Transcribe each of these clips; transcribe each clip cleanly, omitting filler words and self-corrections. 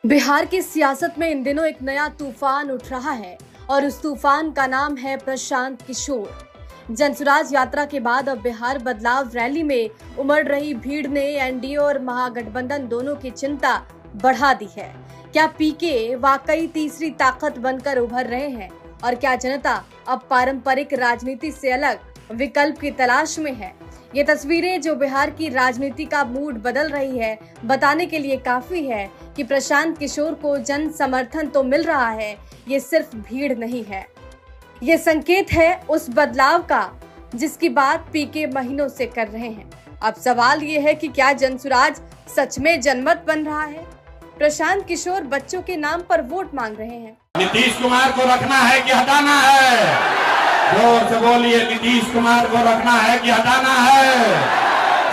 बिहार की सियासत में इन दिनों एक नया तूफान उठ रहा है और उस तूफान का नाम है प्रशांत किशोर। जनसुराज यात्रा के बाद अब बिहार बदलाव रैली में उमड़ रही भीड़ ने एनडीए और महागठबंधन दोनों की चिंता बढ़ा दी है। क्या पीके वाकई तीसरी ताकत बनकर उभर रहे हैं और क्या जनता अब पारंपरिक राजनीति से अलग विकल्प की तलाश में है? ये तस्वीरें जो बिहार की राजनीति का मूड बदल रही है, बताने के लिए काफी है कि प्रशांत किशोर को जन समर्थन तो मिल रहा है, ये सिर्फ भीड़ नहीं है। ये संकेत है उस बदलाव का जिसकी बात पीके महीनों से कर रहे हैं। अब सवाल ये है कि क्या जनसुराज सच में जनमत बन रहा है? प्रशांत किशोर बच्चों के नाम पर वोट मांग रहे हैं। नीतीश कुमार को रखना है कि हटाना है? जोर से बोलिए, नीतीश कुमार को रखना है कि हटाना है?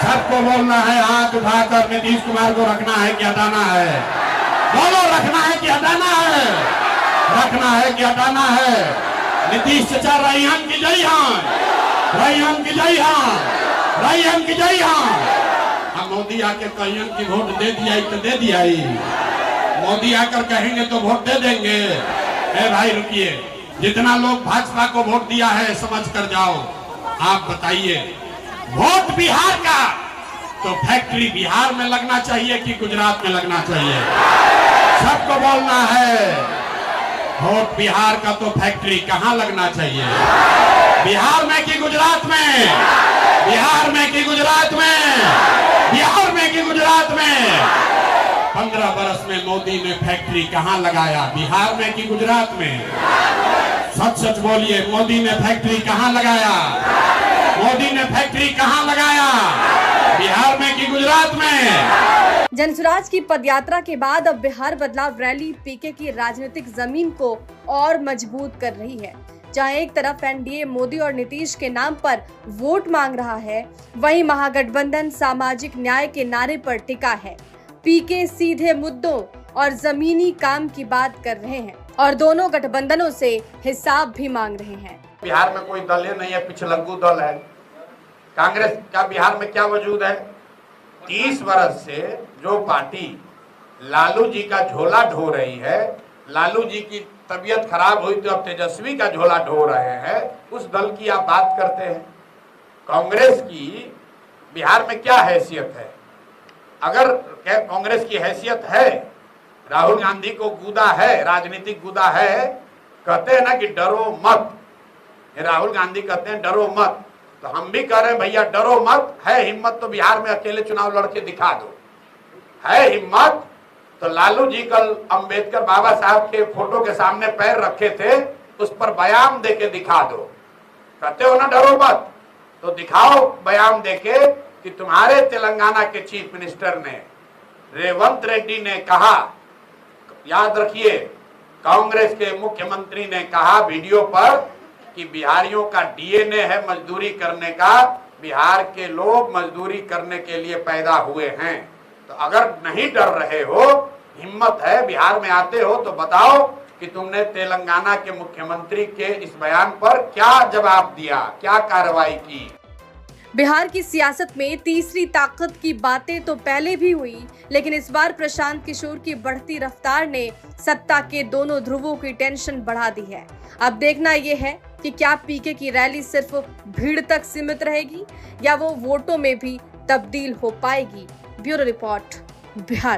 सबको बोलना है हाथ उठाकर, नीतीश कुमार को रखना है कि हटाना है? बोलो, रखना है कि हटाना है? रखना है कि हटाना है? नीतीश चाचा रैयन की जय हां, रैयन की जय हां, रैयन की जय हां। हम मोदी आके कहियन की वोट दे दिया तो दे दिया ही, मोदी आकर कहेंगे तो वोट दे देंगे। ए भाई रुकिए, जितना लोग भाजपा को वोट दिया है समझ कर जाओ। आप बताइए, वोट बिहार का तो फैक्ट्री बिहार में लगना चाहिए कि गुजरात में लगना चाहिए? सबको बोलना है, वोट बिहार का तो फैक्ट्री कहाँ लगना चाहिए? बिहार में कि गुजरात में? बिहार में कि गुजरात में? बिहार में कि गुजरात में? 15 बरस में मोदी ने फैक्ट्री कहाँ लगाया, बिहार में कि गुजरात में? सच सच बोलिए, मोदी ने फैक्ट्री कहाँ लगाया? मोदी ने फैक्ट्री कहाँ लगाया, बिहार में कि गुजरात में? जनसुराज की पदयात्रा के बाद अब बिहार बदलाव रैली पीके की राजनीतिक जमीन को और मजबूत कर रही है। जहां एक तरफ एनडीए मोदी और नीतीश के नाम पर वोट मांग रहा है, वहीं महागठबंधन सामाजिक न्याय के नारे पर टिका है। पीके सीधे मुद्दों और जमीनी काम की बात कर रहे हैं और दोनों गठबंधनों से हिसाब भी मांग रहे हैं। बिहार में कोई दल नहीं है, पिछलग्गू दल है। कांग्रेस का बिहार में क्या वजूद है? 30 वर्ष से जो पार्टी लालू जी का झोला ढो रही है, लालू जी की तबीयत खराब हुई तो अब तेजस्वी का झोला ढो रहे हैं, उस दल की आप बात करते हैं। कांग्रेस की बिहार में क्या हैसियत है? अगर कांग्रेस की हैसियत है, राहुल गांधी को गुदा है, राजनीतिक गुदा है, कहते हैं ना कि डरो मत। राहुल गांधी कहते हैं डरो मत, तो हम भी कह रहे हैं भैया डरो मत। है हिम्मत तो बिहार में अकेले चुनाव लड़के दिखा दो। है हिम्मत तो लालू जी कल अंबेडकर बाबा साहब के फोटो के सामने पैर रखे थे, उस पर बयान देके दिखा दो। कहते हो ना डरो मत, तो दिखाओ बयान देके कि तुम्हारे तेलंगाना के चीफ मिनिस्टर ने रेवंत रेड्डी ने कहा, याद रखिए, कांग्रेस के मुख्यमंत्री ने कहा वीडियो पर कि बिहारियों का डीएनए है मजदूरी करने का, बिहार के लोग मजदूरी करने के लिए पैदा हुए हैं। तो अगर नहीं डर रहे हो, हिम्मत है, बिहार में आते हो, तो बताओ कि तुमने तेलंगाना के मुख्यमंत्री के इस बयान पर क्या जवाब दिया, क्या कार्रवाई की? बिहार की सियासत में तीसरी ताकत की बातें तो पहले भी हुई, लेकिन इस बार प्रशांत किशोर की बढ़ती रफ्तार ने सत्ता के दोनों ध्रुवों की टेंशन बढ़ा दी है। अब देखना यह है कि क्या पीके की रैली सिर्फ भीड़ तक सीमित रहेगी या वो वोटों में भी तब्दील हो पाएगी। Bureau report, Bihar.